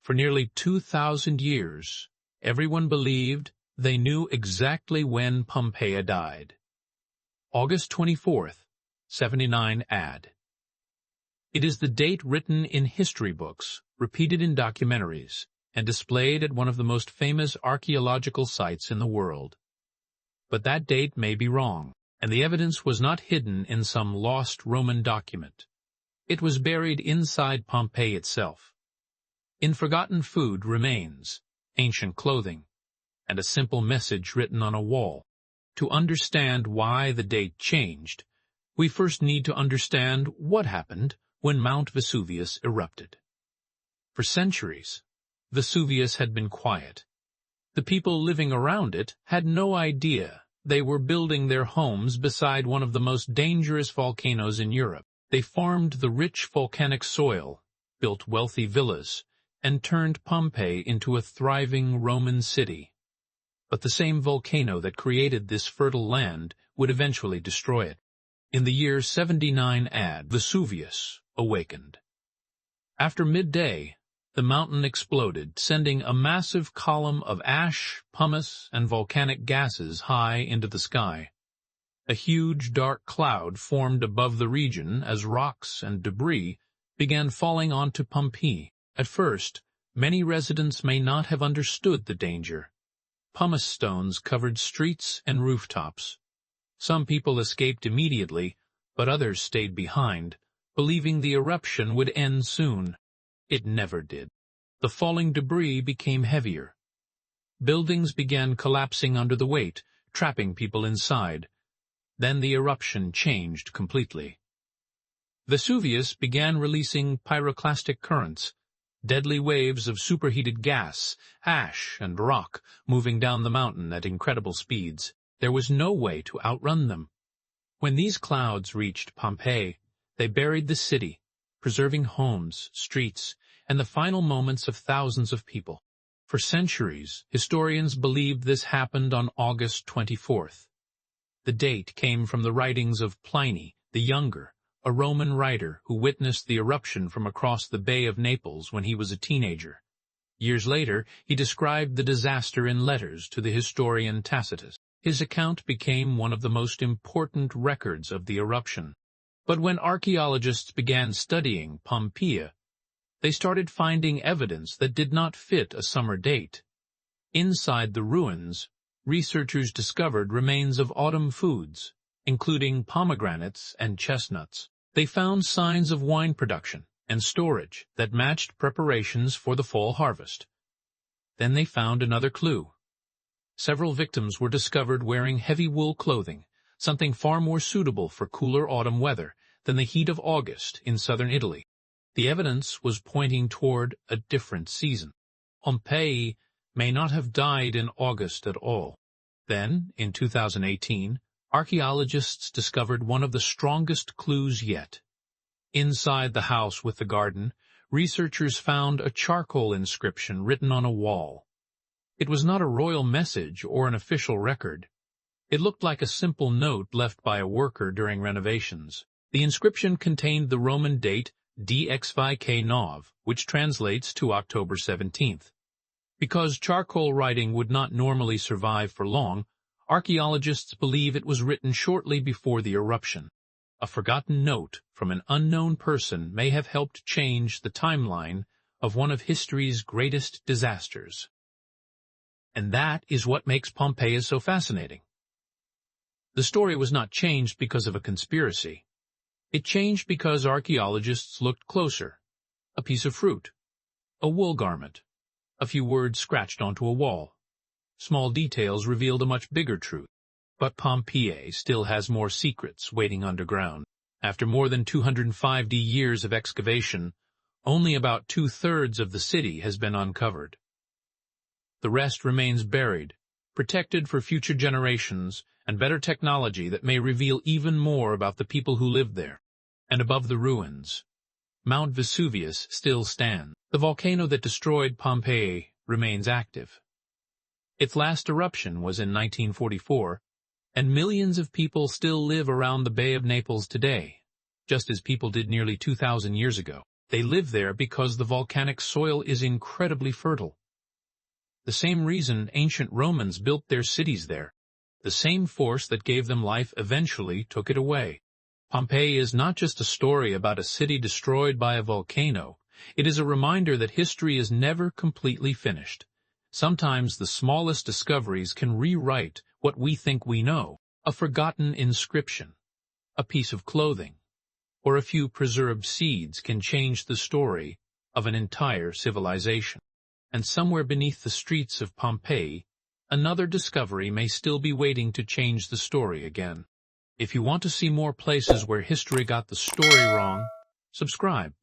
For nearly 2,000 years, everyone believed they knew exactly when Pompeii died. August 24th, 79 AD. It is the date written in history books, repeated in documentaries, and displayed at one of the most famous archaeological sites in the world. But that date may be wrong, and the evidence was not hidden in some lost Roman document. It was buried inside Pompeii itself. In forgotten food remains, ancient clothing, and a simple message written on a wall. To understand why the date changed, we first need to understand what happened when Mount Vesuvius erupted. For centuries, Vesuvius had been quiet. The people living around it had no idea they were building their homes beside one of the most dangerous volcanoes in Europe. They farmed the rich volcanic soil, built wealthy villas, and turned Pompeii into a thriving Roman city. But the same volcano that created this fertile land would eventually destroy it. In the year 79 AD, Vesuvius awakened. After midday, the mountain exploded, sending a massive column of ash, pumice, and volcanic gases high into the sky. A huge dark cloud formed above the region as rocks and debris began falling onto Pompeii. At first, many residents may not have understood the danger. Pumice stones covered streets and rooftops. Some people escaped immediately, but others stayed behind, believing the eruption would end soon. It never did. The falling debris became heavier. Buildings began collapsing under the weight, trapping people inside. Then the eruption changed completely. Vesuvius began releasing pyroclastic currents, deadly waves of superheated gas, ash, and rock moving down the mountain at incredible speeds. There was no way to outrun them. When these clouds reached Pompeii, they buried the city, preserving homes, streets, and the final moments of thousands of people. For centuries, historians believed this happened on August 24th. The date came from the writings of Pliny the Younger, a Roman writer who witnessed the eruption from across the Bay of Naples when he was a teenager. Years later, he described the disaster in letters to the historian Tacitus. His account became one of the most important records of the eruption. But when archaeologists began studying Pompeii, they started finding evidence that did not fit a summer date. Inside the ruins, researchers discovered remains of autumn foods, including pomegranates and chestnuts. They found signs of wine production and storage that matched preparations for the fall harvest. Then they found another clue. Several victims were discovered wearing heavy wool clothing, something far more suitable for cooler autumn weather than the heat of August in southern Italy. The evidence was pointing toward a different season. Pompeii may not have died in August at all. Then, in 2018, archaeologists discovered one of the strongest clues yet. Inside the house with the garden, researchers found a charcoal inscription written on a wall. It was not a royal message or an official record. It looked like a simple note left by a worker during renovations. The inscription contained the Roman date DXVK Nov, which translates to October 17th. Because charcoal writing would not normally survive for long, archaeologists believe it was written shortly before the eruption. A forgotten note from an unknown person may have helped change the timeline of one of history's greatest disasters. And that is what makes Pompeii so fascinating. The story was not changed because of a conspiracy. It changed because archaeologists looked closer. A piece of fruit, a wool garment, a few words scratched onto a wall. Small details revealed a much bigger truth. But Pompeii still has more secrets waiting underground. After more than 250 years of excavation, only about 2/3 of the city has been uncovered. The rest remains buried, protected for future generations and better technology that may reveal even more about the people who lived there. And above the ruins, Mount Vesuvius still stands. The volcano that destroyed Pompeii remains active. Its last eruption was in 1944, and millions of people still live around the Bay of Naples today, just as people did nearly 2,000 years ago. They live there because the volcanic soil is incredibly fertile. The same reason ancient Romans built their cities there. The same force that gave them life eventually took it away. Pompeii is not just a story about a city destroyed by a volcano. It is a reminder that history is never completely finished. Sometimes the smallest discoveries can rewrite what we think we know. A forgotten inscription, a piece of clothing, or a few preserved seeds can change the story of an entire civilization. And somewhere beneath the streets of Pompeii, another discovery may still be waiting to change the story again. If you want to see more places where history got the story wrong, subscribe.